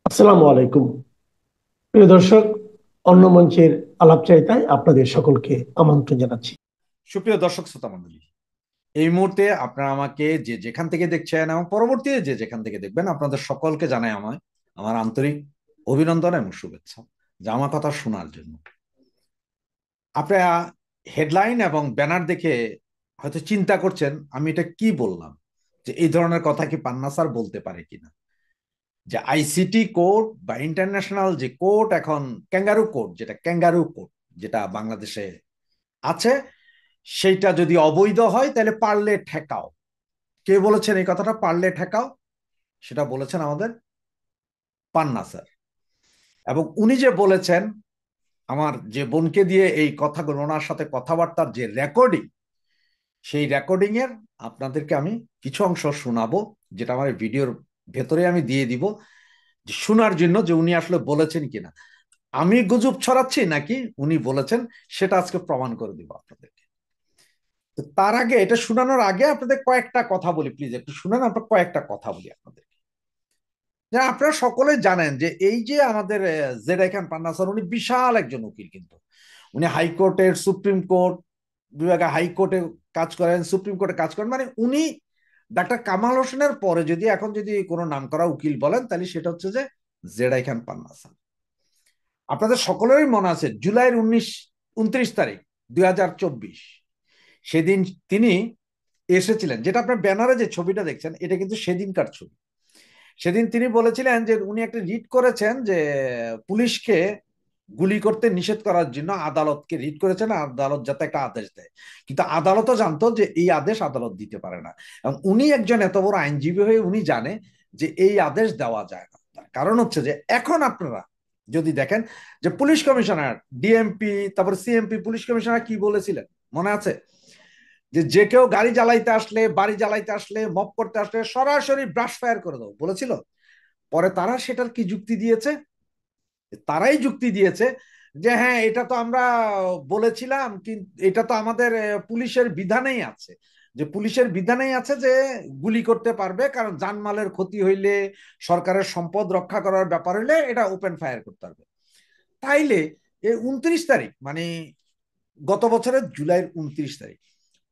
আসসালামু আলাইকুম। প্রিয় দর্শক, অন্য মঞ্চের আলাপচারিতায় আপনাদের সকলকে আমন্ত্রণ জানাচ্ছি। সুপ্রিয় দর্শক শ্রোতা মণ্ডলী, এই মুহূর্তে আপনারা আমাকে যে যেখান থেকে দেখছেন এবং পরবর্তীতে যে যেখান থেকে দেখবেন, আপনাদের সকলকে জানাই আমার আন্তরিক অভিনন্দন এবং শুভেচ্ছা যা আমার কথা শোনার জন্য। আপনারা হেডলাইন এবং ব্যানার দেখে হয়তো চিন্তা করছেন আমি এটা কি বললাম, যে এই ধরনের কথা কি পান্না স্যার বলতে পারে কিনা, যে আইসিটি কোড বা ইন্টারন্যাশনাল যে কোড, এখন ক্যাঙ্গারু কোড যেটা বাংলাদেশে আছে, সেইটা যদি অবৈধ হয় তাহলে পারলে ঠেকাও। কে বলেছেন এই কথাটা, পারলে ঠেকাও? সেটা বলেছেন আমাদের পান্না স্যার। এবং উনি যে বলেছেন, আমার যে বোনকে দিয়ে এই কথাগুলো, ওনার সাথে কথাবার্তার যে রেকর্ডিং, সেই রেকর্ডিং এর আপনাদেরকে আমি কিছু অংশ শোনাবো, যেটা আমার ভিডিওর ভেতরে আমি দিয়ে দিব, যে শোনার জন্য যে উনি আসলে বলেছেন কিনা, আমি গুজব ছড়াচ্ছি নাকি উনি বলেছেন, সেটা আজকে প্রমাণ করে দিব আপনাদেরকে। তো তার আগে, এটা শোনানোর আগে আপনাদের কয়েকটা কথা বলি, প্লিজ একটু শুনেন। আপনার কয়েকটা কথা বলি আপনাদের। যে আপনারা সকলে জানেন যে এই যে আমাদের জেডাই খান পান্না স্যার, উনি বিশাল একজন উকিল। কিন্তু উনি হাইকোর্টের, সুপ্রিম কোর্ট বিভাগে, হাইকোর্টে কাজ করেন, সুপ্রিম কোর্টে কাজ করেন। মানে উনি ডাক্তার কামাল হোসেনের পরে যদি এখন যদি কোনো নামকরা উকিল বলেন, তাহলে সেটা হচ্ছে যে জেডাই খান পান্না স্যার। আপনাদের সকলেরই মনে আছে জুলাইয়ের 29 তারিখ 2024, সেদিন তিনি এসেছিলেন। যেটা আপনার ব্যানারে যে ছবিটা দেখছেন, এটা কিন্তু সেদিনকার ছবি। সেদিন তিনি বলেছিলেন যে উনি একটা রিট করেছেন, যে পুলিশকে গুলি করতে নিষেধ করার জন্য আদালতকে রিট করেছেন, আদালত যাতে একটা আদেশ দেয়। কিন্তু আদালতও জানতো যে এই আদেশ আদালত দিতে পারে না, এবং উনি একজন এত বড় আইনজীবী হয়ে উনি জানে যে এই আদেশ দেওয়া যায় না। তার কারণ হচ্ছে যে এখন আপনারা যদি দেখেন যে পুলিশ কমিশনার, ডিএমপি, তারপর সিএমপি, পুলিশ কমিশনার কি বলেছিলেন মনে আছে? যে যে কেউ গাড়ি জ্বালাইতে আসলে, বাড়ি জ্বালাইতে আসলে, মপ করতে আসলে সরাসরি ব্রাশ ফায়ার করে দাও বলেছিল। পরে তারা সেটার কি যুক্তি দিয়েছে? তারাই যুক্তি দিয়েছে যে হ্যাঁ, এটা তো আমরা বলেছিলাম, কিন্তু এটা তো আমাদের পুলিশের বিধানেই আছে, যে পুলিশের বিধানেই আছে যে গুলি করতে পারবে, কারণ জানমালের ক্ষতি হইলে, সরকারের সম্পদ রক্ষা করার ব্যাপার হইলে এটা ওপেন ফায়ার করতে পারবে। তাইলে এই 29 তারিখ, মানে গত বছরের জুলাইয়ের 29 তারিখ,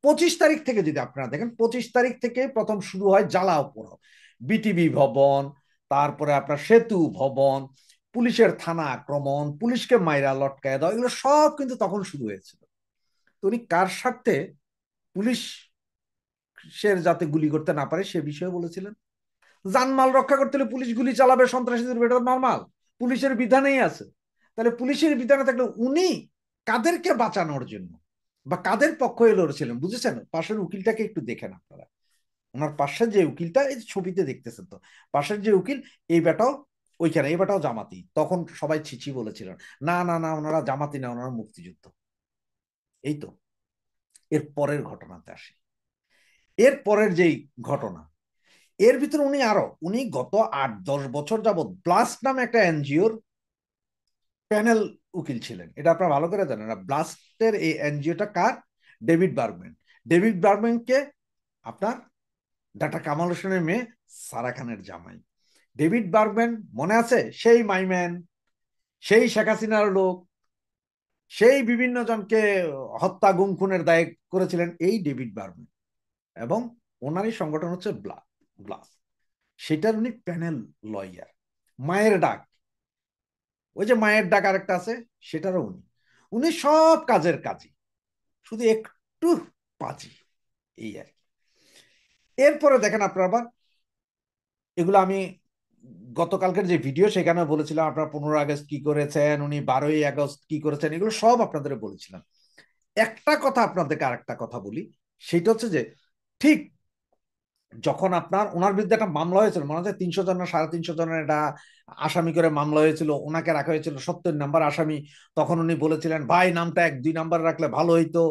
25 তারিখ থেকে যদি আপনারা দেখেন, 25 তারিখ থেকে প্রথম শুরু হয় জ্বালাও পোড়াও। বিটিভি ভবন, তারপরে আপনার সেতু ভবন, পুলিশের থানা আক্রমণ, পুলিশকে মাইরা লটকায় দেওয়া, এগুলো সব কিন্তু তখন শুরু হয়েছিল। তো উনি কার স্বার্থে পুলিশের যাতে গুলি করতে না পারে সে বিষয়ে বলেছিলেন। জানমাল রক্ষা করতে হলে পুলিশ গুলি চালাবে, সন্ত্রাসীদের, এটা নর্মাল, পুলিশের বিধানেই আছে। তাহলে পুলিশের বিধানে থাকলে উনি কাদেরকে বাঁচানোর জন্য বা কাদের পক্ষ হয়ে লড়েছিলেন, বুঝেছেন? পাশের উকিলটাকে একটু দেখেন আপনারা। ওনার পাশের যে উকিলটা, এই ছবিতে দেখতেছেন তো, পাশের যে উকিল, এই বেটাও ওইখানে, এই বেটাও জামাতি। তখন সবাই ছিছি বলেছিলেন, না না না, ওনারা জামাতি না, ওনারা মুক্তিযুদ্ধ। এই তো। এর পরের ঘটনাতে আসি। এর পরের যেই ঘটনা, এর ভিতরে উনি গত 8-10 বছর যাবৎ ব্লাস্ট নামে একটা এনজিওর প্যানেল উকিল ছিলেন। এটা আপনারা ভালো করে জানেন। ব্লাস্টের এই এনজিওটা কার? David Bergman. ডেভিড বার্গম্যানকে আপনার ডাক্তার কামাল হোসেনের মেয়ে সারা খানের জামাই। ডেভিড বার্গম্যান মনে আছে? সেই মাইম্যান, সেই শেখ হাসিনার লোক, সেই বিভিন্ন জনকে হত্যা গুম খুনের দায়ে করেছিলেন এই ডেভিড বার্গম্যান। এবং ওনারই সংগঠন হচ্ছে ব্লাস। সেটার উনি প্যানেল লয়ার। মায়ের ডাক, ওই যে মায়ের ডাক আরেকটা আছে, সেটারও উনি। উনি সব কাজের কাজী, শুধু একটু পাজি, এই আর কি। এরপরে দেখেন আপনারা আবার, এগুলো আমি গতকালকের যে ভিডিও সেখানে বলেছিলাম, আপনারা 15 আগস্ট কি করেছেন, উনি 12ই আগস্ট কি করেছেন, এগুলো সব আপনাদের বলেছিলাম। একটা কথা আপনাদেরকে আরেকটা কথা বলি, সেটা হচ্ছে যে ঠিক যখন আপনার ওনার বিরুদ্ধে একটা মামলা হয়েছিল, মনে হচ্ছে 300 জন না 350 জনের একটা আসামি করে মামলা হয়েছিল, ওনাকে রাখা হয়েছিল 70 নম্বর আসামি। তখন উনি বলেছিলেন, ভাই নামটা 1-2 নাম্বার রাখলে ভালো হইতো,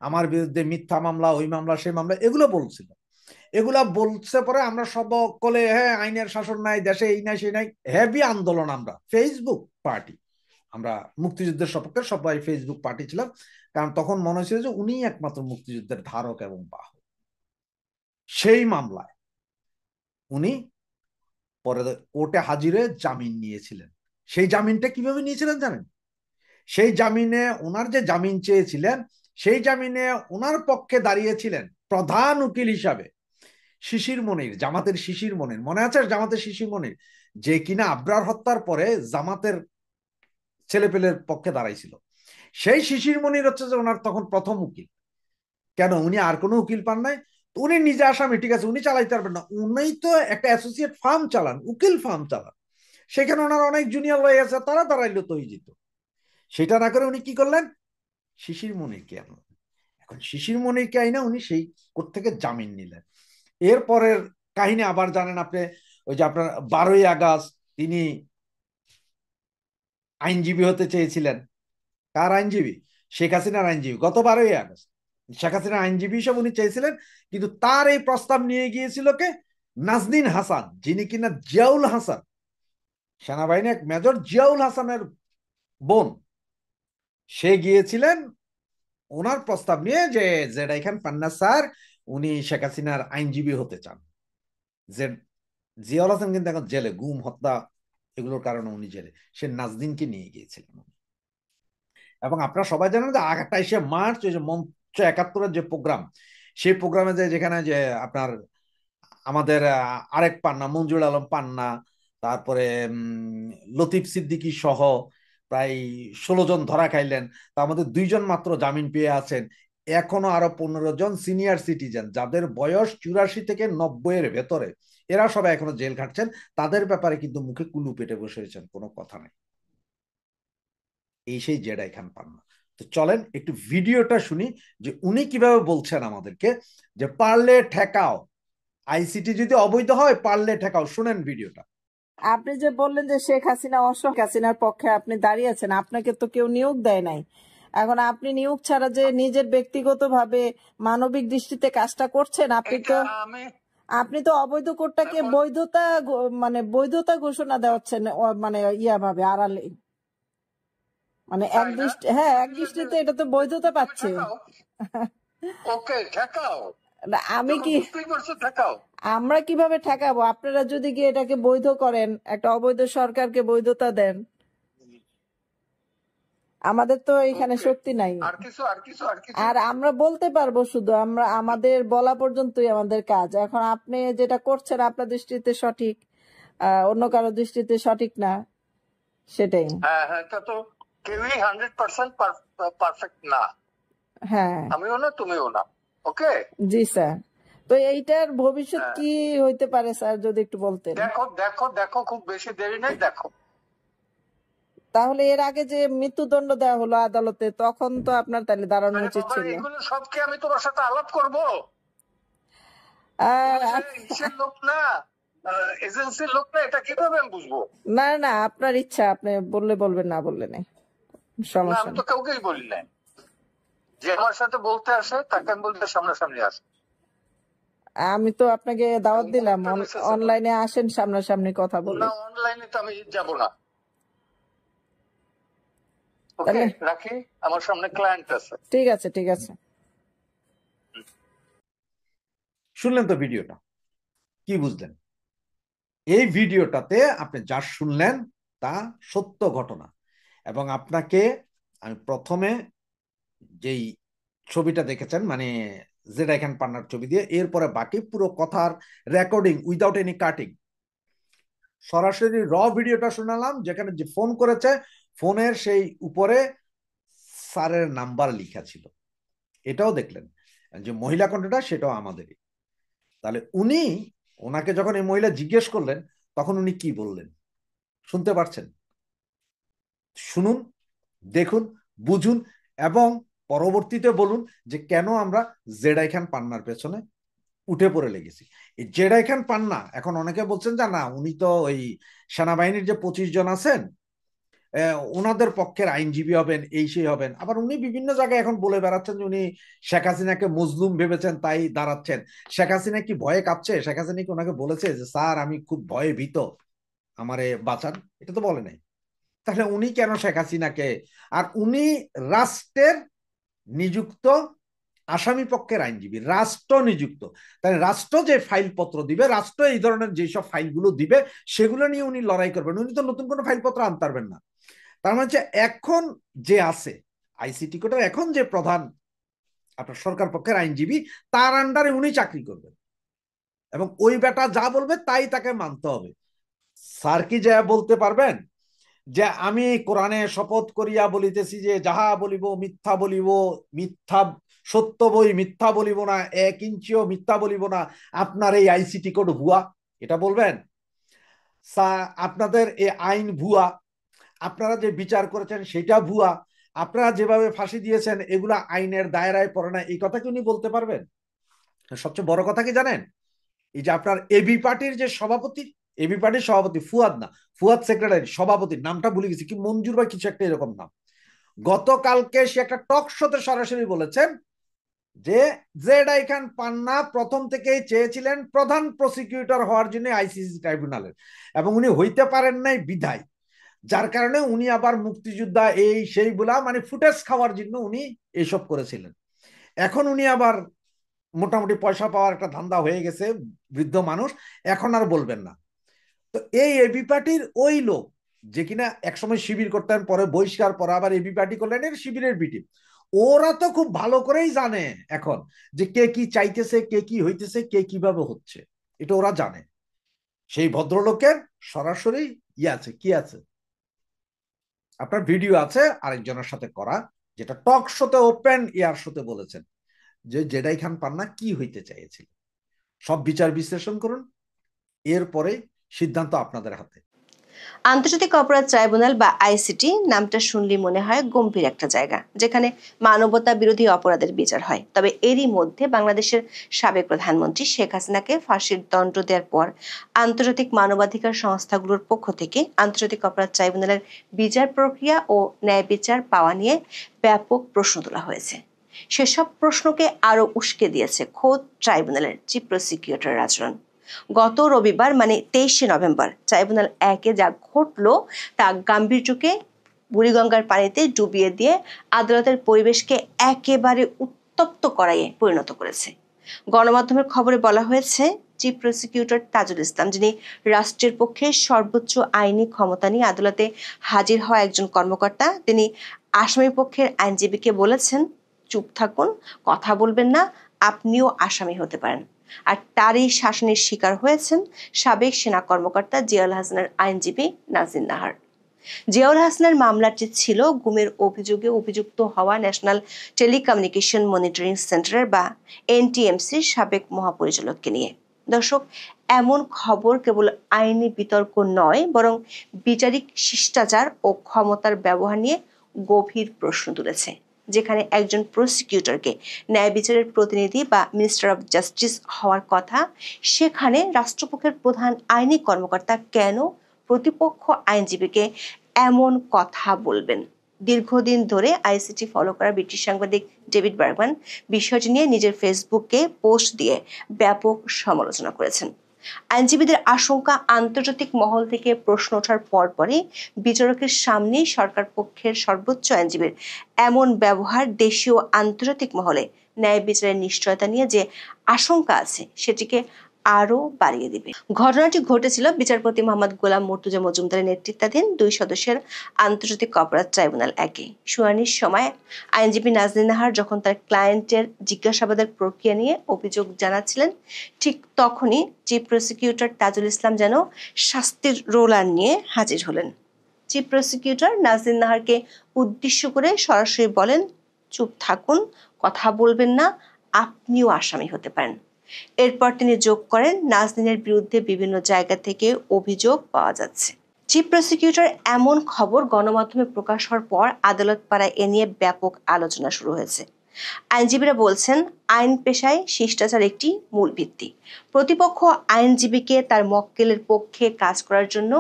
আমার বিরুদ্ধে মিথ্যা মামলা, ওই মামলা, সেই মামলা, এগুলো বলছিল। এগুলা বলছে পরে আমরা সকলে, হ্যাঁ আইনের শাসন নাই দেশে, এই নাই সেই নাই, হেভি আন্দোলন। আমরা ফেসবুক পার্টি, আমরা মুক্তিযুদ্ধের সপক্ষে সবাই ফেসবুক পার্টি ছিলাম, কারণ তখন মনে হয়েছিল যে উনি একমাত্র মুক্তিযুদ্ধের ধারক এবং বাহক। সেই মামলায় উনি পরে কোর্টে হাজির হয়ে জামিন নিয়েছিলেন। সেই জামিনটা কিভাবে নিয়েছিলেন জানেন? সেই জামিনে ওনার যে জামিন চেয়েছিলেন, সেই জামিনে ওনার পক্ষে দাঁড়িয়েছিলেন প্রধান উকিল হিসাবে শিশির মনির, জামাতের শিশির মনির। মনে আছে জামাতের শিশির মনির, যে কিনা আবরার হত্যার পরে জামাতের ছেলেপেলের পক্ষে দাঁড়াইছিল। সেই শিশির মনির হচ্ছে যে ওনার তখন প্রথম উকিল। কেন উনি আর কোনো উকিল পান নাই? উনি নিজে আসামি, ঠিক আছে, উনি চালাইতে পারবেন না, উনি তো একটা অ্যাসোসিয়েট ফার্ম চালান, উকিল ফার্ম চালান, সেখানে ওনার অনেক জুনিয়র লয়ে আছে, তারা দাঁড়াইলো তো যেত। সেটা না করে উনি কি করলেন? শিশির মনিরকে আনলেন। এখন শিশির মনিরকে আইনা উনি সেই কোর্ট থেকে জামিন নিলেন। এরপরের কাহিনী আবার জানেন আপনি, ওই যে আপনার 12ই আগস্ট তিনি আইনজীবী হতে চেয়েছিলেন। কার আইনজীবী? শেখ হাসিনার আইনজীবী। গত 12ই আগস্ট শেখ হাসিনার আইনজীবী হিসেবে উনি চেয়েছিলেন, কিন্তু তার এই প্রস্তাব নিয়ে গিয়েছিল কে? নাজনীন হাসান, যিনি কিনা জিয়াউল হাসান, সেনাবাহিনীর এক মেজর জিয়াউল হাসানের বোন। সে গিয়েছিলেন ওনার প্রস্তাব নিয়ে যে জেডা খান পান্না স্যার উনি শেখ হাসিনার আইনজীবী হতে চান। যে জিয়াউল হাসান কিন্তু এখন জেলে, গুম হত্যা এগুলোর কারণে উনি জেলে। সে নাজদিনকে নিয়ে গিয়েছিলেন। এবং আপনারা সবাই জানেন যে 28শে মার্চ ওই যে মঞ্চ 71-এর যে প্রোগ্রাম, সেই প্রোগ্রামে যে যেখানে যে আপনার আমাদের আরেক পান্না, মঞ্জুর আলম পান্না, তারপরে লতিফ সিদ্দিকী সহ প্রায় 16 জন ধরা খাইলেন। তার মধ্যে 2 জন মাত্র জামিন পেয়ে আছেন। এখনো আরো 15 জন সিনিয়র সিটিজেন যাদের বয়স 84 থেকে 90-এর ভেতরে, এরা সবাই এখনো জেল খাটছেন। তাদের ব্যাপারে কিন্তু মুখে কুলু পেটে বসে রয়েছেন, কোনো কথা নেই। এই সেই জেডাই খান পান্না। তো চলেন একটু ভিডিওটা শুনি যে উনি কিভাবে বলছেন আমাদেরকে যে পারলে ঠেকাও, আইসিটি যদি অবৈধ হয় পারলে ঠেকাও। শুনেন ভিডিওটা। আপনি যে বললেন যে শেখ হাসিনা অশোক হাসিনার পক্ষে আপনি দাঁড়িয়েছেন, আপনাকে তো কেউ নিয়োগ দেয় নাই। এখন আপনি নিয়োগ ছাড়া যে নিজের ব্যক্তিগতভাবে মানবিক দৃষ্টিতে কাজটা করছেন, আপনি তো অবৈধ কোর্টটাকে মানে বৈধতা ঘোষণা দেওয়াচ্ছেন, মানে ভাবে আড়ালে, মানে এক দৃষ্টিতে এটা তো বৈধতা পাচ্ছে। ওকে ঠেকাও, আমি কি আমরা কিভাবে ঠেকাবো? আপনারা যদি গিয়ে এটাকে বৈধ করেন, একটা অবৈধ সরকারকে বৈধতা দেন, আমাদের তো এখানে শক্তি নাই। আর আমরা বলতে পারবো শুধু, আমরা আমাদের বলা পর্যন্তই আমাদের কাজ। এখন আপনি যেটা করছেন আপনার দৃষ্টিতে সঠিক, অন্য কারো দৃষ্টিতে সঠিক না, সেটাই। হ্যাঁ হ্যাঁ, তা তো কেউই 100% পারফেক্ট না। হ্যাঁ, আমিও না, তুমিও না। ওকে, জি স্যার। তো এইটার ভবিষ্যৎ কি হইতে পারে স্যার, যদি একটু বলতেন। দেখো দেখো দেখো, খুব বেশি দেরি নেই, দেখো। তাহলে এর আগে যে মৃত্যুদণ্ড দেওয়া হলো আদালতে, তখন তো আপনার তাহলে দাঁড়ানো উচিত ছিল। এগুলো সব কি আমি তোমার সাথে আলাপ করবো? লোক না, এজেন্সির লোক না, এটা কিভাবে আমি বুঝবো? না না, আপনার ইচ্ছা, আপনি বললে বলবেন, না বললে নেই, সমস্যা আমি তো কাউকেই বলি নাই। যে আমার সাথে বলতে আসে তাকে আমি বলতে সামনাসামনি আসে। আমি তো আপনাকে দাওয়াত দিলাম, অনলাইনে আসেন, সামনাসামনি কথা বলি। না, অনলাইনে তো আমি যাব না। ওকে, রাখি, আমার সামনে ক্লায়েন্ট আছে। ঠিক আছে, ঠিক আছে। শুনলেন তো ভিডিওটা? কি বুঝলেন? এই ভিডিওটাতে আপনি যা শুনলেন তা সত্য ঘটনা। এবং আপনাকে আমি প্রথমে যেই ছবিটা দেখেছেন, মানে জেডা খান পান্নার ছবি দিয়ে, এরপরে বাকি পুরো কথার রেকর্ডিং উইদাউট এনি কাটিং, সরাসরি র ভিডিওটা শোনালাম, যেখানে যে ফোন করেছে ফোনের সেই উপরে স্যারের নাম্বার লেখা ছিল। এটাও দেখলেন যে মহিলা কণ্ঠটা সেটাও আমাদেরই। তাহলে উনি, ওনাকে যখন এই মহিলা জিজ্ঞেস করলেন তখন উনি কি বললেন শুনতে পারছেন? শুনুন, দেখুন, বুঝুন, এবং পরবর্তীতে বলুন যে কেন আমরা জেডাই খান পান্নার পেছনে উঠে পড়ে লেগেছি। এই জেডাই খান পান্না, এখন অনেকে বলছেন যে না উনি তো ওই সেনাবাহিনীর যে 25 জন আছেন ওনাদের পক্ষের আইনজীবী হবেন, এই সেই হবেন। আবার উনি বিভিন্ন জায়গায় এখন বলে বেড়াচ্ছেন যে উনি শেখ হাসিনাকে মজলুম ভেবেছেন তাই দাঁড়াচ্ছেন। শেখ হাসিনা কি ভয়ে কাঁপছে? শেখ হাসিনা কি ওনাকে বলেছে যে স্যার আমি খুব ভয়ে ভীত, আমারে বাঁচান? এটা তো বলে নাই। তাহলে উনি কেন শেখ হাসিনাকে, আর উনি রাষ্ট্রের নিযুক্ত আসামি পক্ষের আইনজীবী রাষ্ট্র নিযুক্ত, তাই রাষ্ট্র যে ফাইলপত্র দিবে, রাষ্ট্র এই ধরনের যেসব ফাইলগুলো দিবে সেগুলো নিয়ে উনি লড়াই করবেন, উনি তো নতুন কোনো ফাইলপত্র আনতে পারবেন না। তার মানে হচ্ছে এখন যে আছে আইসিটি কোর্টের এখন যে প্রধান আপনার সরকার পক্ষের আইনজীবী, তার আন্ডারে উনি চাকরি করবেন এবং ওই বেটা যা বলবে তাই তাকে মানতে হবে। স্যার কি যা বলতে পারবেন যে আমি কোরআনে শপথ করিয়া বলিতেছি যে যাহা বলিব মিথ্যা বলিব, মিথ্যা সত্য বই মিথ্যা বলিব না, 1 ইঞ্চিও মিথ্যা বলিব না, আপনার এই আইসিটি কোড ভুয়া, এটা বলবেন? আপনাদের এই আইন ভুয়া, আপনারা যে বিচার করেছেন সেটা ভুয়া, আপনারা যেভাবে ফাঁসি দিয়েছেন এগুলা আইনের দায়রায় পড়ে না, এই কথা কি উনি বলতে পারবেন? সবচেয়ে বড় কথা কি জানেন, এই যে আপনার এবি পার্টির যে সভাপতি, এবি পার্টির সভাপতি ফুয়াদ না, ফুয়াদ সেক্রেটারি, সভাপতির নামটা ভুলে গেছি, কি মঞ্জুর বা কিছু একটা এরকম নাম, গতকালকে সে একটা টক শোতে সরাসরি বলেছেন যে জেডাই খান পান্না প্রথম থেকেই চেয়েছিলেন প্রধান প্রসিকিউটর হওয়ার জন্য আইসিসি ট্রাইব্যুনালের, এবং উনি হইতে পারেন নাই বিধায়, যার কারণে উনি আবার মুক্তিযোদ্ধা এই সেই বলা মানে ফুটেজ খাওয়ার জন্য উনি এইসব করেছিলেন। এখন উনি আবার মোটামুটি পয়সা পাওয়ার একটা ধান্দা হয়ে গেছে, বৃদ্ধ মানুষ, এখন আর বলবেন না। তো এই এবি পার্টির ওই লোক যে কিনা একসময় শিবির করতেন, পরে বহিষ্কার, পরে আবার এবি পার্টি করলেন, এর শিবিরের বিটি, ওরা তো খুব ভালো করেই জানে এখন যে কে কি চাইতেছে, কে কি হইতেছে, কে কিভাবে হচ্ছে, এটা ওরা জানে। সেই ভদ্রলোকের সরাসরি আছে, কি আছে, আপনার ভিডিও আছে আরেকজনের সাথে করা, যেটা টক শোতে ওপেন এয়ার শোতে বলেছেন যে জেডাই খান পান্না কি হইতে চাইছিল। সব বিচার বিশ্লেষণ করুন, এরপরে সিদ্ধান্ত আপনাদের হাতে। আন্তর্জাতিক অপরাধ ট্রাইব্যুনাল বা আইসিটি নামটা শুনলে মনে হয় গম্ভীর একটা জায়গা, যেখানে মানবতা বিরোধী অপরাধের বিচার হয়। তবে এরই মধ্যে বাংলাদেশের সাবেক প্রধানমন্ত্রী শেখ হাসিনাকে ফাঁসির দণ্ড দেওয়ার পর আন্তর্জাতিক মানবাধিকার সংস্থাগুলোর পক্ষ থেকে আন্তর্জাতিক অপরাধ ট্রাইব্যুনালের বিচার প্রক্রিয়া ও ন্যায় বিচার পাওয়া নিয়ে ব্যাপক প্রশ্ন তোলা হয়েছে। সেসব প্রশ্নকে আরো উস্কে দিয়েছে খোদ ট্রাইব্যুনালের চিফ প্রসিকিউটরের আচরণ। গত রবিবার মানে 23শে নভেম্বর ট্রাইব্যুনাল 1-এ যা ঘটলো তা গাম্ভীর্যকে বুড়িগঙ্গার পানিতে ডুবিয়ে দিয়ে আদালতের পরিবেশকে একেবারে উত্তপ্ত করাইয়ে পরিণত করেছে। গণমাধ্যমের খবরে বলা হয়েছে, চিফ প্রসিকিউটর তাজুল ইসলাম, যিনি রাষ্ট্রের পক্ষে সর্বোচ্চ আইনি ক্ষমতা নিয়ে আদালতে হাজির হওয়া একজন কর্মকর্তা, তিনি আসামি পক্ষের আইনজীবীকে বলেছেন, চুপ থাকুন, কথা বলবেন না, আপনিও আসামি হতে পারেন। আর তারই শাসনের শিকার হয়েছেন সাবেক সেনা কর্মকর্তা জিয়াউল হাসানের আইনজীবী নাজির নাহার। জিয়াউল হাসানের মামলাটি ছিল গুমের অভিযোগে অভিযুক্ত হওয়া ন্যাশনাল টেলিকমিউনিকেশন মনিটরিং সেন্টারের বা এনটিএমসির সাবেক মহাপরিচালককে নিয়ে। দর্শক, এমন খবর কেবল আইনি বিতর্ক নয়, বরং বিচারিক শিষ্টাচার ও ক্ষমতার ব্যবহার নিয়ে গভীর প্রশ্ন তুলেছে। যেখানে একজন প্রসিকিউটরকে ন্যায় বিচারের প্রতিনিধি বা মিনিস্টার অফ জাস্টিস হওয়ার কথা, সেখানে রাষ্ট্রপক্ষের প্রধান আইনি কর্মকর্তা কেন প্রতিপক্ষ আইনজীবীকে এমন কথা বলবেন? দীর্ঘদিন ধরে আইসিটি ফলো করা ব্রিটিশ সাংবাদিক ডেভিড বার্গম্যান বিষয়টি নিয়ে নিজের ফেসবুকে পোস্ট দিয়ে ব্যাপক সমালোচনা করেছেন। আইনজীবীদের আশঙ্কা, আন্তর্জাতিক মহল থেকে প্রশ্ন ওঠার পরপরই বিচারকের সামনে সরকার পক্ষের সর্বোচ্চ আইনজীবীর এমন ব্যবহার দেশীয় আন্তর্জাতিক মহলে ন্যায় বিচারের নিশ্চয়তা নিয়ে যে আশঙ্কা আছে সেটিকে আরো বাড়িয়ে দিবে। ঘটনাটি ঘটেছিল বিচারপতি মোহাম্মদ গোলাম মর্তুজা মজুমদারের নেতৃত্বাধীন 2 সদস্যের আন্তর্জাতিক অপরাধ ট্রাইব্যুনাল 1-এ। শুনানির সময় আইনজীবী নাজনীন নাহার যখন তার ক্লায়েন্টের জিজ্ঞাসাবাদের প্রক্রিয়া নিয়ে অভিযোগ জানাচ্ছিলেন, ঠিক তখনই চিফ প্রসিকিউটর তাজুল ইসলাম যেন শাস্তির রোলার নিয়ে হাজির হলেন। চিফ প্রসিকিউটর নাজনীন নাহারকে উদ্দেশ্য করে সরাসরি বলেন, চুপ থাকুন, কথা বলবেন না, আপনিও আসামি হতে পারেন। এরপর তিনি যোগ করেন, নাজনীনের বিরুদ্ধে বিভিন্ন জায়গা থেকে অভিযোগ পাওয়া যাচ্ছে। চিফ প্রসিকিউটর এমন খবর গণমাধ্যমে প্রকাশ হওয়ার পর আদালত পাড়ায় এ নিয়ে ব্যাপক আলোচনা শুরু হয়েছে। আইনজীবীরা বলছেন, আইন পেশায় শিষ্টাচার একটি মূল ভিত্তি। প্রতিপক্ষ আইনজীবীকে তার মক্কেলের পক্ষে কাজ করার জন্য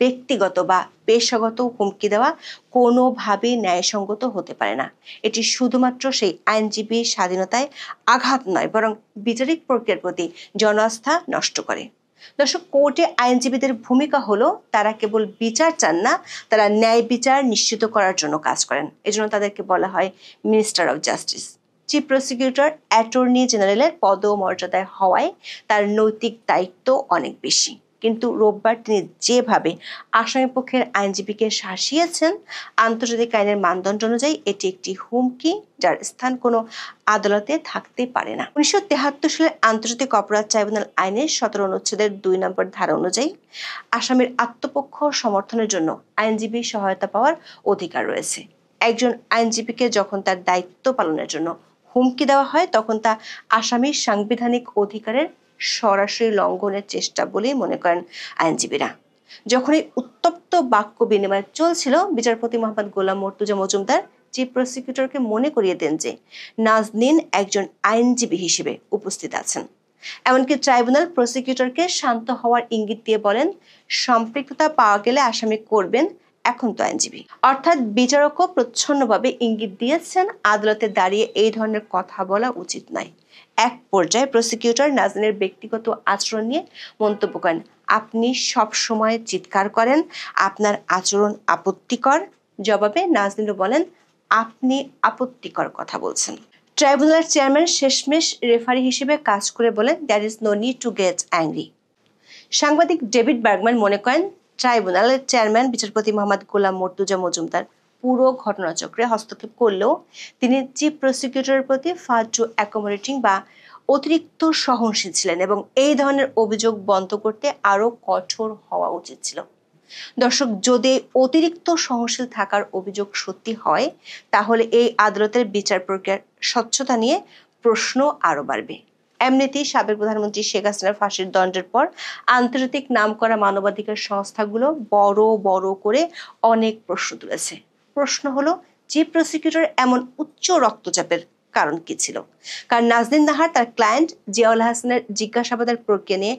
ব্যক্তিগত বা পেশাগত হুমকি দেওয়া কোনোভাবেই ন্যায়সঙ্গত হতে পারে না। এটি শুধুমাত্র সেই আইনজীবীর স্বাধীনতায় আঘাত নয়, বরং বিচারিক প্রক্রিয়ার প্রতি জনআস্থা নষ্ট করে। দর্শক, কোর্টে আইনজীবীদের ভূমিকা হলো তারা কেবল বিচার চান না, তারা ন্যায় বিচার নিশ্চিত করার জন্য কাজ করেন। এজন্য তাদেরকে বলা হয় minister of justice. Chief prosecutor attorney জেনারেলের পদমর্যাদায় হওয়ায় তার নৈতিক দায়িত্ব অনেক বেশি। কিন্তু রোববার তিনি যেভাবে আসামি পক্ষের আইনজীবীকে শাসিয়েছেন, আন্তর্জাতিক আইনের মানদণ্ড অনুযায়ী এটি একটি হুমকি যার স্থান কোনো আদালতে থাকতে পারে না। 1973 সালের আন্তর্জাতিক অপরাধ ট্রাইব্যুনাল আইনের 17 অনুচ্ছেদের 2 নম্বর ধারা অনুযায়ী আসামির আত্মপক্ষ সমর্থনের জন্য আইনজীবী সহায়তা পাওয়ার অধিকার রয়েছে। একজন আইনজীবীকে যখন তার দায়িত্ব পালনের জন্য হুমকি দেওয়া হয়, তখন তা আসামির সাংবিধানিক অধিকারের সরাসরি লঙ্ঘনের চেষ্টা বলেই মনে করেন আইনজীবীরা। যখন এই উত্তপ্ত বাক্য বিনিময় চলছিল, বিচারপতি মোহাম্মদ গোলাম মর্তুজা মজুমদার চিফ প্রসিকিউটরকে মনে করিয়ে দেন যে নাজনীন একজন আইনজীবী হিসেবে উপস্থিত আছেন। এমনকি ট্রাইব্যুনাল প্রসিকিউটরকে শান্ত হওয়ার ইঙ্গিত দিয়ে বলেন, সম্পৃক্ততা পাওয়া গেলে আসামি করবেন, এখন তো আইনজীবী। অর্থাৎ বিচারকও প্রচ্ছন্নভাবে ইঙ্গিত দিয়েছেন আদালতে দাঁড়িয়ে এই ধরনের কথা বলা উচিত নয়। এক পর্যায়ে প্রসিকিউটর নাজনীনের ব্যক্তিগত আচরণ নিয়ে মন্তব্য করেন, আপনি সব সময় চিৎকার করেন, আপনার আচরণ আপত্তিকর। জবাবে নাজনীনও বলেন, আপনি আপত্তিকর কথা বলছেন। ট্রাইব্যুনালের চেয়ারম্যান শেষমেশ রেফারি হিসেবে কাজ করে বলেন, there is no need to get angry. সাংবাদিক ডেভিড বার্গম্যান মনে করেন, ট্রাইব্যুনালের চেয়ারম্যান বিচারপতি মোহাম্মদ গোলাম মর্তুজা মজুমদার পুরো ঘটনাচক্রে হস্তক্ষেপ করলেও তিনি চিফ প্রসিকিউটরের প্রতি ফার টু অ্যাকোমোডেটিং বা অতিরিক্ত সহনশীল ছিলেন এবং এই ধরনের অভিযোগ বন্ধ করতে আরো কঠোর হওয়া উচিত ছিল। দর্শক, যদি অতিরিক্ত সহনশীল থাকার অভিযোগ সত্যি হয়, তাহলে এই আদালতের বিচার প্রক্রিয়ার স্বচ্ছতা নিয়ে প্রশ্ন আরো বাড়বে। এমনিতেই সাবেক প্রধানমন্ত্রী শেখ হাসিনার ফাঁসির দণ্ডের পর আন্তর্জাতিক নামকরা মানবাধিকার সংস্থাগুলো বড় বড় করে অনেক প্রশ্ন তুলেছে। প্রশ্ন হলো, চিফ প্রসিকিউটর এমন উচ্চ রক্তচাপের কারণ কি ছিল? কারণ নাজনীন নাহার তার ক্লায়েন্ট জিয়াউল হাসানের জিজ্ঞাসাবাদের প্রক্রিয়া নিয়ে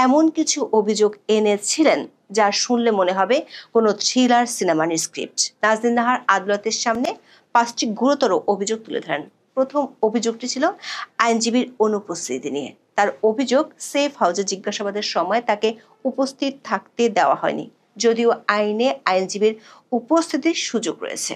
এমন কিছু অভিযোগ এনেছিলেন যা শুনলে মনে হবে কোনো থ্রিলার সিনেমার স্ক্রিপ্ট। নাজনীন নাহার আদালতের সামনে 5টি গুরুতর অভিযোগ তুলে ধরেন। প্রথম অভিযোগটি ছিল আইনজীবীর অনুপস্থিতি নিয়ে। তার অভিযোগ, সেফ হাউসে জিজ্ঞাসাবাদের সময় তাকে উপস্থিত থাকতে দেওয়া হয়নি, যদিও আইনে আইনজীবীর উপস্থিতির সুযোগ রয়েছে।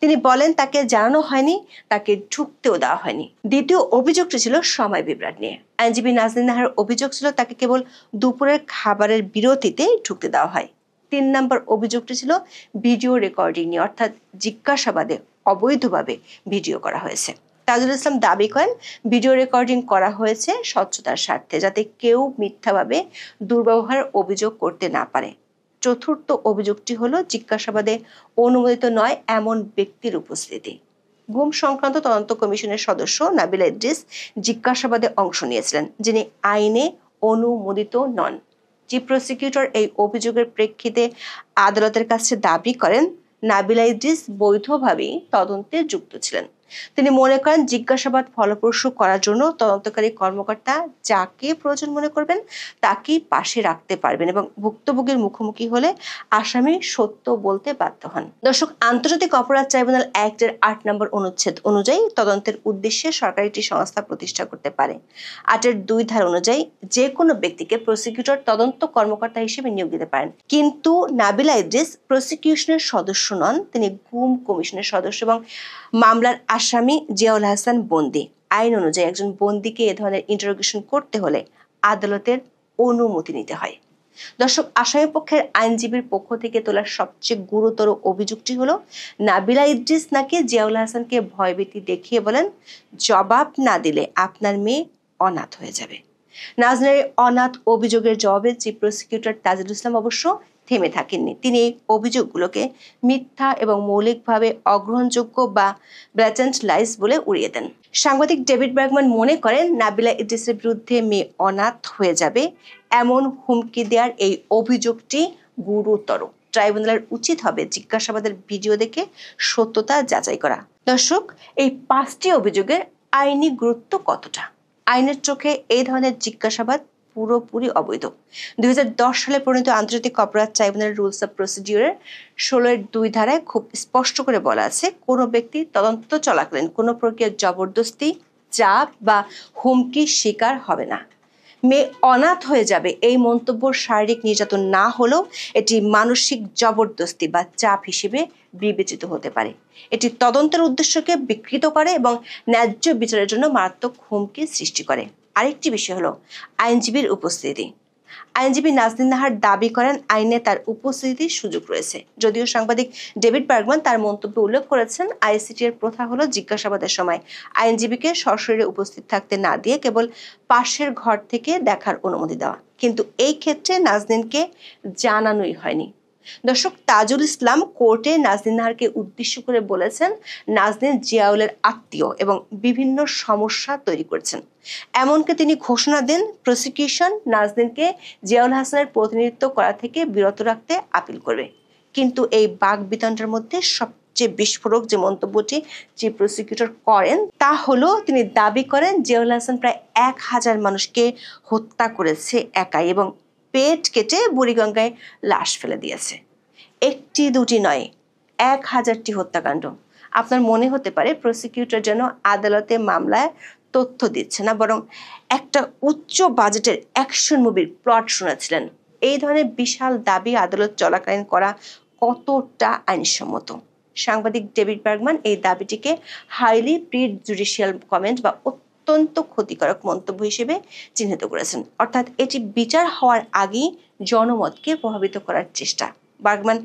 তিনি বলেন, তাকে জানানো হয়নি, তাকে ঢুকতেও দেওয়া হয়নি। দ্বিতীয় অভিযোগটি ছিল সময় বিভ্রাট নিয়ে। আইনজীবী নাজনীন নাহার অভিযোগ ছিল তাকে কেবল দুপুরের খাবারের বিরতিতে ঢুকতে দেওয়া হয়। 3 নম্বর অভিযোগটি ছিল ভিডিও রেকর্ডিং নিয়ে, অর্থাৎ জিজ্ঞাসাবাদে অবৈধভাবে ভিডিও করা হয়েছে। তাজুল ইসলাম দাবি করেন, ভিডিও রেকর্ডিং করা হয়েছে স্বচ্ছতার স্বার্থে, যাতে কেউ মিথ্যাভাবে দুর্ব্যবহারের অভিযোগ করতে না পারে। চতুর্থ অভিযোগটি হলো জিজ্ঞাসাবাদে অনুমোদিত নয় এমন ব্যক্তির উপস্থিতি। গুম সংক্রান্ত তদন্ত কমিশনের সদস্য নাবিলা ইদ্রিস জিজ্ঞাসাবাদে অংশ নিয়েছিলেন, যিনি আইনে অনুমোদিত নন। চিফ প্রসিকিউটর এই অভিযোগের প্রেক্ষিতে আদালতের কাছে দাবি করেন, নাবিলা ইদ্রিস বৈধভাবেই তদন্তে যুক্ত ছিলেন। তিনি মনে করেন, জিজ্ঞাসাবাদ ফলপ্রসূ করার জন্য তদন্তকারী কর্মকর্তা যাকে প্রয়োজন মনে করবেন তাকেই পাশে রাখতে পারবেন এবং ভুক্তভোগীর মুখোমুখি হলে আসামি সত্য বলতে বাধ্য হন। দর্শক, আন্তর্জাতিক অপরাধ ট্রাইব্যুনাল অ্যাক্টের 8 নম্বর অনুচ্ছেদ অনুযায়ী তদন্তের উদ্দেশ্যে সরকার একটি সংস্থা প্রতিষ্ঠা করতে পারে। 8-এর 2 ধারা অনুযায়ী যে কোনো ব্যক্তিকে প্রসিকিউটর তদন্ত কর্মকর্তা হিসেবে নিয়োগ দিতে পারেন। কিন্তু নাবিলা ইদ্রিস প্রসিকিউশনের সদস্য নন, তিনি গুম কমিশনের সদস্য এবং মামলার আসামি জিয়াউল হাসান বন্দী। আইন অনুযায়ী একজন বন্দীকে এ ধরনের ইন্টারোগেশন করতে হলে আদালতের অনুমতি নিতে হয়। দর্শক, আসামি পক্ষের আইনজীবীর পক্ষ থেকে তোলা সবচেয়ে গুরুতর অভিযোগটি হলো, নাবিলা ইদ্রিস নাকি জিয়াউল হাসানকে ভয়ভীতি দেখিয়ে বলেন, জবাব না দিলে আপনার মেয়ে অনাথ হয়ে যাবে। নাজনীনের অনাথ অভিযোগের জবাবে চিফ প্রসিকিউটর তাজুল ইসলাম অবশ্য থেমে থাকেননি। তিনি এই অভিযোগগুলোকে মিথ্যা এবং মৌলিকভাবে অগ্রহণযোগ্য বা ব্ল্যাটেন্ট লাইস বলে উড়িয়ে দেন। সাংবাদিক ডেভিড বার্গম্যান মনে করেন, নাবিলা ইদ্রিসের বিরুদ্ধে মেয়ে অনাথ হয়ে যাবে এমন হুমকি দেওয়ার এই অভিযোগটি গুরুতর। ট্রাইব্যুনালের উচিত হবে জিজ্ঞাসাবাদের ভিডিও দেখে সত্যতা যাচাই করা। দর্শক, এই 5টি অভিযোগের আইনি গুরুত্ব কতটা? আইনের চোখে এই ধরনের জিজ্ঞাসাবাদ পুরোপুরি অবৈধ। 2010 সালে প্রণীত আন্তর্জাতিক অপরাধ ট্রাইব্যুনাল রুলস অফ প্রসিডিউরের 16-এর 2 ধারায় খুব স্পষ্ট করে বলা আছে, কোনো ব্যক্তি তদন্ত চলাকালীন কোনো প্রক্রিয়ার জবরদস্তি, চাপ বা হুমকির শিকার হবে না। মেয়ে অনাথ হয়ে যাবে, এই মন্তব্য শারীরিক নির্যাতন না হলেও এটি মানসিক জবরদস্তি বা চাপ হিসেবে বিবেচিত হতে পারে। এটি তদন্তের উদ্দেশ্যকে বিকৃত করে এবং ন্যায্য বিচারের জন্য মারাত্মক হুমকি সৃষ্টি করে। আরেকটি বিষয় হলো আইনজীবীর উপস্থিতি। আইনজীবী নাজনীন নাহার দাবি করেন আইনে তার উপস্থিতির সুযোগ রয়েছে। যদিও সাংবাদিক ডেভিড বার্গম্যান তার মন্তব্যে উল্লেখ করেছেন, আইসিটি এর প্রথা হলো জিজ্ঞাসাবাদের সময় আইনজীবীকে সশরীরে উপস্থিত থাকতে না দিয়ে কেবল পাশের ঘর থেকে দেখার অনুমতি দেওয়া, কিন্তু এই ক্ষেত্রে নাজনীনকে জানানোই হয়নি। দর্শক, তাজুল ইসলাম কোর্টে নাজনীন নাহারকে উদ্দেশ্য করে বলেছেন, নাজনীন জিয়াউলের আত্মীয় এবং বিভিন্ন সমস্যা তৈরি করেছেন। এমনকি তিনি ঘোষণা দেন প্রসিকিউশন নাজনীনকে জিয়াউল হাসানের প্রতিনিধিত্ব করা থেকে বিরত রাখতে আপিল করবে। কিন্তু এই বাকবিতণ্ডার মধ্যে সবচেয়ে বিস্ফোরক যে মন্তব্যটি চিফ প্রসিকিউটর করেন তা হলো, তিনি দাবি করেন জিয়াউল হাসান প্রায় 1000 মানুষকে হত্যা করেছে একাই এবং পেট কেটে বুড়িগঙ্গায় লাশ ফেলে দিয়েছে। একটি দুটি নয়, 1000টি হত্যাকাণ্ড। আপনার মনে হতে পারে প্রসিকিউটর যেন আদালতে মামলায় তথ্য দিচ্ছে না, বরং একটা উচ্চ বাজেটের অ্যাকশন মুভির প্লট শোনাচ্ছিলেন। এই ধরনের বিশাল দাবি আদালত চলাকালীন করা কতটা আইনসম্মত? সাংবাদিক ডেভিড বার্গম্যান এই দাবিটিকে হাইলি প্রিজুডিশিয়াল কমেন্ট বা অত্যন্ত ক্ষতিকারক মন্তব্য হিসেবে চিহ্নিত করেছেন। অর্থাৎ এটি বিচার হওয়ার আগেই জনমতকে প্রভাবিত করার চেষ্টা। বার্গম্যান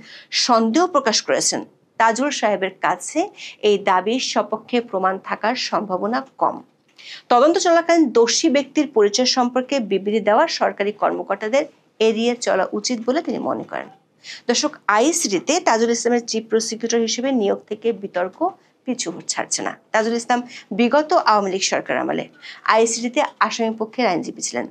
সন্দেহ প্রকাশ করেছেন, তাজুল সাহেবের কাছে এই দাবির সপক্ষে প্রমাণ থাকার সম্ভাবনা কম। তদন্ত চলাকালীন দোষী ব্যক্তির পরিচয় সম্পর্কে বিবৃতি দেওয়া সরকারি কর্মকর্তাদের এড়িয়ে চলা উচিত বলে তিনি মনে করেন। দর্শক, আইসিটিতে তাজুল ইসলামের চিফ প্রসিকিউটর হিসেবে নিয়োগ থেকে বিতর্ক পিছু ছাড়ছে না। তাজুল ইসলাম বিগত আওয়ামী লীগ সরকার আমলে আইসিটিতে আসামি পক্ষের আইনজীবী ছিলেন।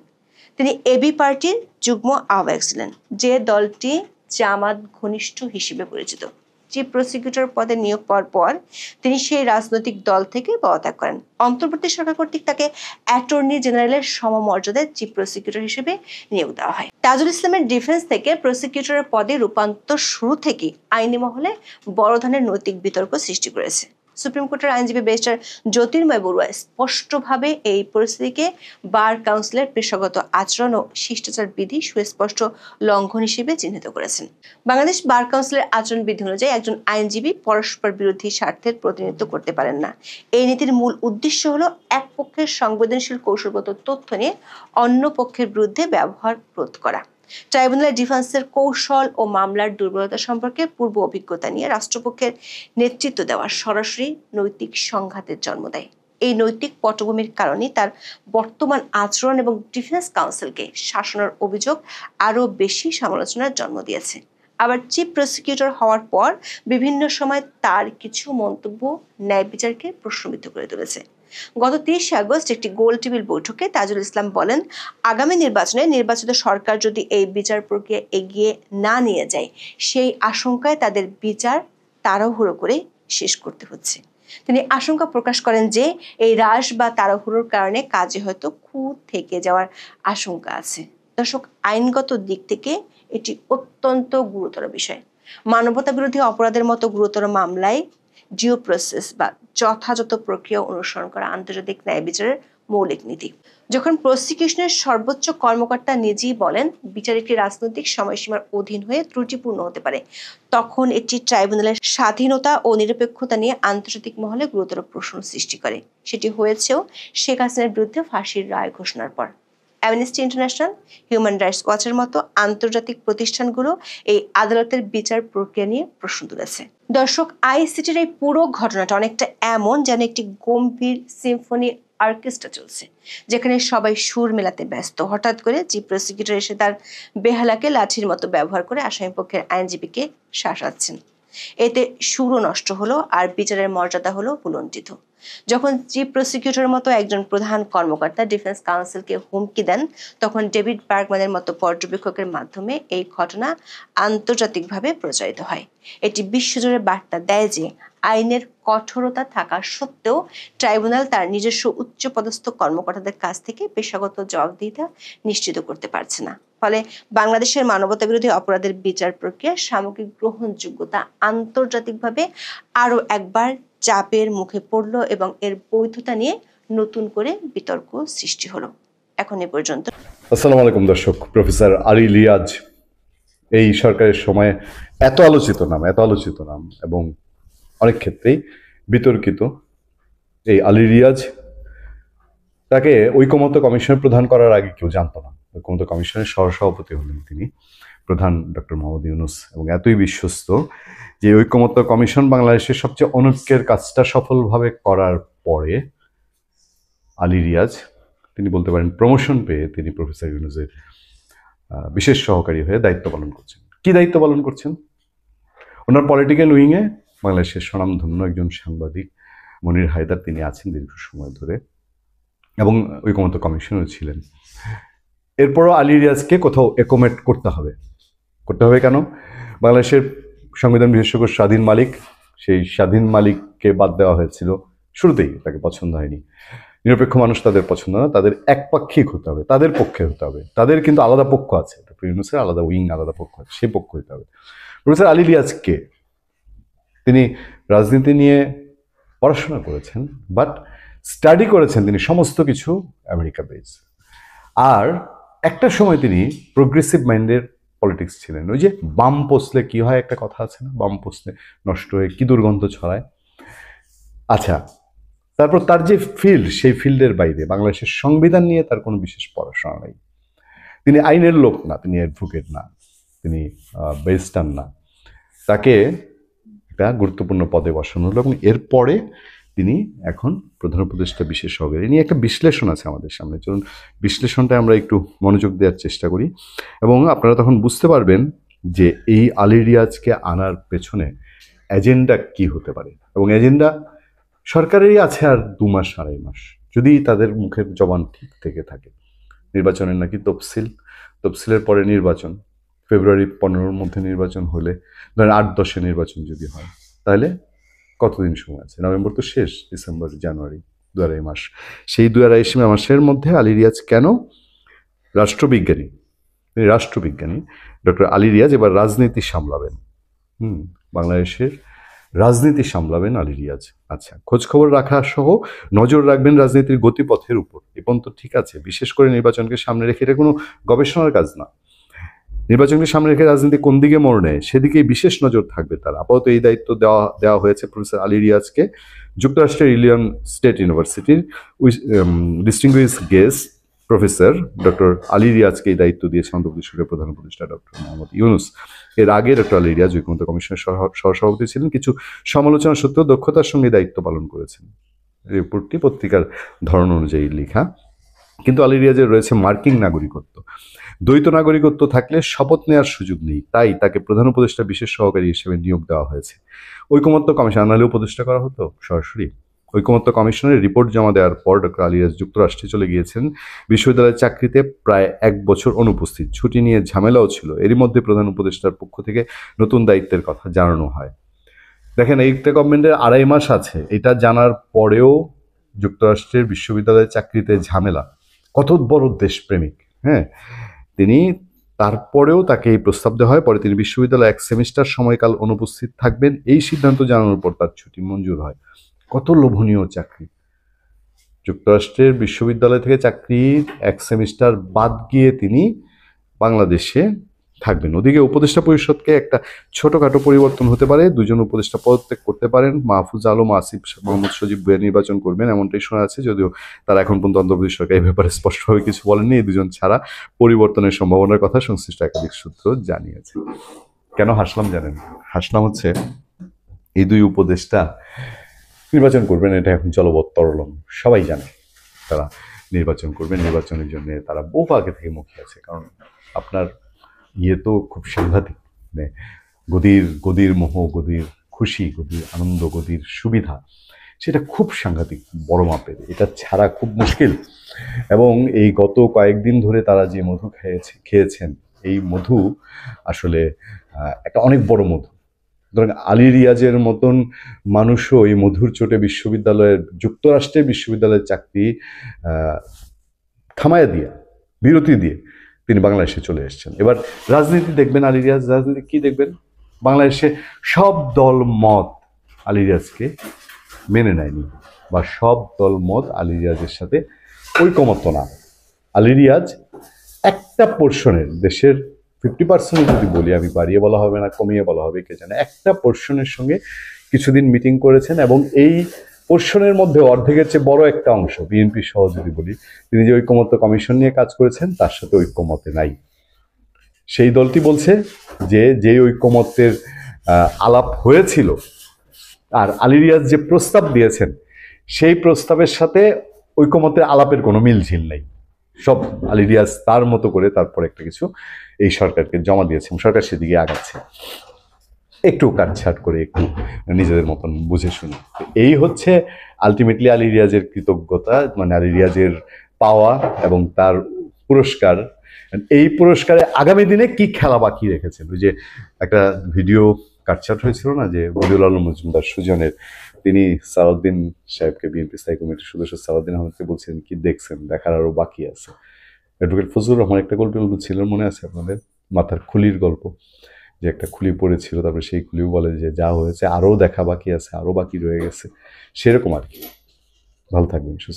তিনি এবি পার্টির যুগ্ম আহ্বায়ক ছিলেন, যে দলটি জামাত ঘনিষ্ঠ হিসেবে পরিচিত। চিফ প্রসিকিউটর পদে নিয়োগ পাওয়ার পর তিনি সেই রাজনৈতিক দল থেকে পদত্যাগ করেন। অন্তর্বর্তী সরকার কর্তৃক তাকে অ্যাটর্নি জেনারেলের সমমর্যাদায় চিফ প্রসিকিউটর হিসেবে নিয়োগ দেওয়া হয়। তাজুল ইসলামের ডিফেন্স থেকে প্রসিকিউটরের পদে রূপান্তর শুরু থেকেই আইনি মহলে বড় ধরনের নৈতিক বিতর্ক সৃষ্টি করেছে। সুপ্রিম কোর্টের আইনজীবী ব্যারিস্টার জ্যোতির্ময় বড়ুয়া স্পষ্টভাবে এই পরিস্থিতিকে বার কাউন্সিলের পেশাগত আচরণ ও শিষ্টাচার বিধি সুস্পষ্ট লঙ্ঘন হিসেবে চিহ্নিত করেছেন। বাংলাদেশ বার কাউন্সিলের আচরণ বিধি অনুযায়ী একজন আইনজীবী পরস্পর বিরোধী স্বার্থের প্রতিনিধিত্ব করতে পারেন না। এই নীতির মূল উদ্দেশ্য হলো এক পক্ষের সংবেদনশীল কৌশলগত তথ্য নিয়ে অন্য পক্ষের বিরুদ্ধে ব্যবহার রোধ করা। ট্রাইব্যুনালের ডিফেন্সের কৌশল ও মামলার দুর্বলতা সম্পর্কে পূর্ব অভিজ্ঞতা নিয়ে রাষ্ট্রপক্ষের নেতৃত্ব দেওয়া সরাসরি নৈতিক সংঘাতের জন্ম দেয়। এই নৈতিক পটভূমির কারণে তার বর্তমান আচরণ এবং ডিফেন্স কাউন্সিলকে শাসনের অভিযোগ আরো বেশি সমালোচনার জন্ম দিয়েছে। আবার চিফ প্রসিকিউটর হওয়ার পর বিভিন্ন সময় তার কিছু মন্তব্য ন্যায় বিচারকে প্রশ্নবিদ্ধ করে তুলেছে। গত 30 আগস্ট একটি গোল টেবিল বৈঠকে তাজুল ইসলাম বলেন, আগামী নির্বাচনে নির্বাচিত সরকার যদি এই বিচার প্রক্রিয়া এগিয়ে না নিয়ে যায়, সেই আশঙ্কায় তাদের বিচার তাড়াহুড়ো করে শেষ করতে হচ্ছে। তিনি আশঙ্কা প্রকাশ করেন যে এই হ্রাস বা তাড়াহুড়োর কারণে কাজে হয়তো খুঁত থেকে যাওয়ার আশঙ্কা আছে। দর্শক, আইনগত দিক থেকে এটি অত্যন্ত গুরুতর বিষয়। মানবতা বিরোধী অপরাধের মতো গুরুতর মামলায় ডিউ প্রসেস বা যথাযথ প্রক্রিয়া অনুসরণ করা আন্তর্জাতিক ন্যায় বিচারের মৌলিক নীতি। যখন প্রসিকিউশনের সর্বোচ্চ কর্মকর্তা নিজেই বলেন বিচার একটি রাজনৈতিক সময়সীমার অধীন হয়ে ত্রুটিপূর্ণ হতে পারে, তখন এটি ট্রাইব্যুনালের স্বাধীনতা ও নিরপেক্ষতা নিয়ে আন্তর্জাতিক মহলে গুরুতর প্রশ্ন সৃষ্টি করে। সেটি হয়েছেও শেখ হাসিনার বিরুদ্ধে ফাঁসির রায় ঘোষণার পর। অ্যামনেস্টি ইন্টারন্যাশনাল, হিউম্যান রাইটস ওয়াচের মতো আন্তর্জাতিক প্রতিষ্ঠানগুলো এই আদালতের বিচার প্রক্রিয়া নিয়ে প্রশ্ন তুলেছে। দর্শক, আইসিটির এই পুরো ঘটনাটা অনেকটা এমন যেন একটি গম্ভীর সিম্ফনি অর্কেস্ট্রা চলছে, যেখানে সবাই সুর মেলাতে ব্যস্ত। হঠাৎ করে চিফ প্রসিকিউটর এসে তার বেহালাকে লাঠির মতো ব্যবহার করে আসামিপক্ষের আইনজীবীকে শাসাচ্ছেন। এতে সুরও নষ্ট হলো আর বিচারের মর্যাদা হলো ভুলণ্ঠিত। যখন চিফ প্রসিকিউটরের মতো একজন প্রধান কর্মকর্তা ডিফেন্স কাউন্সিলকে হুমকি দেন, তখন ডেভিড বার্গম্যানের মতো পর্যবেক্ষকের মাধ্যমে এই ঘটনা আন্তর্জাতিকভাবে প্রচারিত হয়। এটি বিশ্বজুড়ে বার্তা দেয় যে আইনের কঠোরতা থাকা সত্ত্বেও ট্রাইব্যুনাল তার নিজস্ব উচ্চপদস্থ কর্মকর্তাদের কাছ থেকে পেশাগত জবাবদিহিতা নিশ্চিত করতে পারছে না। ফলে বাংলাদেশের মানবতা বিরোধী অপরাধের বিচার প্রক্রিয়া সামগ্রিক গ্রহণযোগ্যতা আন্তর্জাতিকভাবে আরো একবার চাপের মুখে পড়ল এবং এর বৈধতা নিয়ে নতুন করে বিতর্ক সৃষ্টি হলো। এখন এ পর্যন্ত। আসসালামু আলাইকুম দর্শক। প্রফেসর আলী রিয়াজ এই সরকারের সময়ে এত আলোচিত নাম এবং অনেক ক্ষেত্রেই বিতর্কিত এই আলী রিয়াজ, তাকে ঐকমত্য কমিশনের প্রধান করার আগে কেউ জানতো না। ঐকমত্য কমিশনের সহসভাপতি হলেন তিনি, প্রধান ডক্টর মোহাম্মদ ইউনূস, এবং এতই বিশ্বস্ত যে ঐকমত্য কমিশন বাংলাদেশের সবচেয়ে অনৈক্যের কাজটা সফলভাবে করার পরে আলী রিয়াজ, তিনি বলতে পারেন প্রমোশন পেয়ে তিনি প্রফেসর ইউনূসের বিশেষ সহকারী হয়ে দায়িত্ব পালন করছেন। কি দায়িত্ব পালন করছেন? ওনার পলিটিক্যাল উইংয়ে বাংলাদেশের স্বনামধন্য একজন সাংবাদিক মনির হায়দার, তিনি আছেন দীর্ঘ সময় ধরে এবং ঐকমত্য কমিশনও ছিলেন। এরপরও আলী রিয়াজকে কোথাও একোমেট করতে হবে কেন? বাংলাদেশের সংবিধান বিশেষজ্ঞ স্বাধীন মালিক, সেই স্বাধীন মালিককে বাদ দেওয়া হয়েছিল শুরুতেই, তাকে পছন্দ হয়নি। নিরপেক্ষ মানুষ তাদের পছন্দ না, তাদের একপাক্ষিক হতে হবে, তাদের পক্ষে হতে হবে। তাদের কিন্তু আলাদা পক্ষ আছে, ডক্টর ইউনূসের আলাদা উইং, আলাদা পক্ষ আছে, সেই পক্ষ হতে হবে। প্রফেসর আলী রিয়াজকে, তিনি রাজনীতি নিয়ে পড়াশোনা করেছেন, বাট স্টাডি করেছেন তিনি সমস্ত কিছু আমেরিকা বেস। আর একটা সময় তিনি প্রোগ্রেসিভ মাইন্ডের পলিটিক্স ছিলেন। ওই যে বাম পোষলে কি হয়, একটা কথা আছে না, বাম পোষলে নষ্ট হয়ে কি দুর্গন্ধ ছড়ায়। আচ্ছা, তারপর তার যে ফিল্ড, সেই ফিল্ডের বাইরে বাংলাদেশের সংবিধান নিয়ে তার কোনো বিশেষ পড়াশোনা নেই। তিনি আইনের লোক না, তিনি অ্যাডভোকেট না, তিনি ব্যারিস্টার না। তাকে একটা গুরুত্বপূর্ণ পদে বসানো হলো এবং এরপরে তিনি এখন প্রধান উপদেষ্টা বিশেষ সহকারী। নিয়ে একটা বিশ্লেষণ আছে আমাদের সামনে, চলুন বিশ্লেষণটা আমরা একটু মনোযোগ দেওয়ার চেষ্টা করি এবং আপনারা তখন বুঝতে পারবেন যে এই আলী রিয়াজকে আনার পেছনে এজেন্ডা কি হতে পারে। এবং এজেন্ডা সরকারেরই আছে আর 2 মাস 2.5 মাস, যদি তাদের মুখের জবান ঠিক থেকে থাকে। নির্বাচনের নাকি তফসিলের পরে নির্বাচন, ফেব্রুয়ারি 15-র মধ্যে নির্বাচন হলে, ধরেন 8-10-এ নির্বাচন যদি হয়, তাহলে কতদিন সময় আছে? নভেম্বর তো শেষ, ডিসেম্বর, জানুয়ারি, 2.5 মাস। সেই 2.5 মাসের মধ্যে আলী রিয়াজ কেন? রাষ্ট্রবিজ্ঞানী ডক্টর আলী রিয়াজ এবার রাজনীতি সামলাবেন। বাংলাদেশের রাজনীতি সামলাবেন আলী রিয়াজ। আচ্ছা, খোঁজখবর রাখা সহ নজর রাখবেন রাজনীতির গতিপথের উপর। এবং তো ঠিক আছে, বিশেষ করে নির্বাচনকে সামনে রেখে, এটা কোনো গবেষণার কাজ না। নির্বাচনকে সামনে রেখে রাজনীতি কোন দিকে মোড় নেয় সেদিকেই বিশেষ নজর থাকবে তার। আপাতত এই দায়িত্ব দেওয়া হয়েছে প্রফেসর আলী রিয়াজকে। যুক্তরাষ্ট্রের ইলিনয় স্টেট ইউনিভার্সিটির distinguished guest professor doctor Ali রিয়াজকে এই দায়িত্ব দিয়েছেন অন্তর্বর্তীকালীন প্রধান উপদেষ্টা ডক্টর মোহাম্মদ ইউনূস। এর আগে ডক্টর আলী রিয়াজ ঐকমত্য কমিশনের সহসভাপতি ছিলেন, কিছু সমালোচনা সত্ত্বেও দক্ষতার সঙ্গে দায়িত্ব পালন করেছেন। রিপোর্টটি পত্রিকার ধরন অনুযায়ী লেখা। কিন্তু আলী রিয়াজের রয়েছে মার্কিন নাগরিকত্ব। দ্বৈত নাগরিকত্ব থাকলে শপথ নেওয়ার সুযোগ নেই, তাই তাকে প্রধান উপদেষ্টা বিশেষ সহকারী হিসেবে নিয়োগ দেওয়া হয়েছে। ঐকমত্য কমিশন নাহলে উপদেষ্টা করা হতো সরাসরি। ঐকমত্য কমিশনের রিপোর্ট জমা দেওয়ার পর ডক্টর আলী রিয়াজ যুক্তরাষ্ট্রে চলে গিয়েছেন। বিশ্ববিদ্যালয়ের চাকরিতে প্রায় 1 বছর অনুপস্থিত, ছুটি নিয়ে ঝামেলাও ছিল। এরই মধ্যে প্রধান উপদেষ্টার পক্ষ থেকে নতুন দায়িত্বের কথা জানানো হয়। দেখেন, এইটা গভর্নমেন্টের 2.5 মাস আছে, এটা জানার পরেও যুক্তরাষ্ট্রের বিশ্ববিদ্যালয়ের চাকরিতে ঝামেলা। কত বড় দেশপ্রেমিক! হ্যাঁ, তিনি তারপরেও তাকে এই প্রস্তাব দেওয়া হয়। পরে তিনি বিশ্ববিদ্যালয়ে 1 সেমিস্টার সময়কাল অনুপস্থিত থাকবেন, এই সিদ্ধান্ত জানানোর পর তার ছুটি মঞ্জুর হয়। কত লোভনীয় চাকরি! যুক্তরাষ্ট্রের বিশ্ববিদ্যালয় থেকে চাকরির 1 সেমিস্টার বাদ গিয়ে তিনি বাংলাদেশে থাকবেন। ওদিকে উপদেষ্টা পরিষদকে একটা ছোটখাটো পরিবর্তন হতে পারে, 2 জন উপদেষ্টা পদত্যাগ করতে পারেন। মাহফুজ আলম, আসিফ মোহাম্মদ সজীব ভুঁইয়া নির্বাচন করবেন এমনটাই শোনা আছে, যদিও তারা এখন পর্যন্ত অন্তর্বর্তী সরকার এই ব্যাপারে স্পষ্টভাবে কিছু বলেননি। এই 2 জন ছাড়া পরিবর্তনের সম্ভাবনার কথা সংশ্লিষ্ট একাধিক সূত্র জানিয়েছে। কেন হাসলাম জানেন? হাসলাম হচ্ছে এই 2 উপদেষ্টা নির্বাচন করবেন, এটা এখন জলবত্তরলম, সবাই জানে তারা নির্বাচন করবেন। নির্বাচনের জন্য তারা বহু আগে থেকে মুখিয়ে আছে, কারণ আপনার তো খুব সাংঘাতিক, মানে গদির মোহ, গদির খুশি, গদির আনন্দ, গদির সুবিধা, সেটা খুব সাংঘাতিক বড় মাপের। এটা ছাড়া খুব মুশকিল। এবং এই গত কয়েকদিন ধরে তারা যে মধু খেয়েছেন, এই মধু আসলে একটা অনেক বড় মধু। ধরেন আলী রিয়াজের মতন মানুষও এই মধুর চোটে যুক্তরাষ্ট্রের বিশ্ববিদ্যালয়ের চাকরি থামায়া দিয়ে, বিরতি দিয়ে তিনি বাংলাদেশে চলে এসেছেন। এবার রাজনীতি দেখবেন আলী রিয়াজ, রাজনীতি কি দেখবেন? বাংলাদেশে সব দল মত আলী রিয়াজকে মেনে নেয়নি, বা সব দল মত আলী রিয়াজের সাথে ঐকমত্য না। আলী রিয়াজ একটা পোর্শনের দেশের 50% যদি বলি, আমি বাড়িয়ে বলা হবে না কমিয়ে বলা হবে কে জানে, একটা পোর্শনের সঙ্গে কিছুদিন মিটিং করেছেন, এবং এই পোর্শনের মধ্যে অর্ধেকের চেয়ে বড় একটা অংশ বিএনপি সহ যদি বলি, তিনি যে ঐকমত্য কমিশন নিয়ে কাজ করেছেন তার সাথে ঐকমত্যে নাই। সেই দলটি বলছে যে ঐকমত্যের আলাপ হয়েছিল আর আলী রিয়াজ যে প্রস্তাব দিয়েছেন সেই প্রস্তাবের সাথে ঐকমত্যের আলাপের কোনো মিলঝিল নেই। সব আলী রিয়াজ তার মতো করে তারপর একটা কিছু এই সরকারকে জমা দিয়েছে, সরকার সেদিকে আগাচ্ছে একটু কাটছাট করে, একটু নিজেদের মতন বুঝে শুনে। এই হচ্ছে আলটিমেটলি আলী রিয়াজের কৃতজ্ঞতা, মানে আলী রিয়াজের পাওয়া এবং তার পুরস্কার। এই পুরস্কারে আগামী দিনে কি খেলা বাকি রেখেছেন, ওই যে একটা ভিডিও কাটছাট হয়েছিল না, যে বদিউল আলম মজুমদার সুজনের, তিনি সালাউদ্দিন সাহেবকে, বিএনপি স্থায়ী কমিটির সদস্য সালাউদ্দিন আহমেদকে বলছেন কি দেখছেন, দেখার আরো বাকি আছে। অ্যাডভোকেট ফজলুর রহমান একটা গল্প ছিল, মনে আছে আপনাদের, মাথার খুলির গল্প, যে একটা খুলি পড়েছিল, তারপরে সেই খুলিও বলে যে যা হয়েছে আরো দেখা বাকি আছে, আরো বাকি রয়ে গেছে, সেরকম আর কি। ভালো থাকবেন, সুস্থ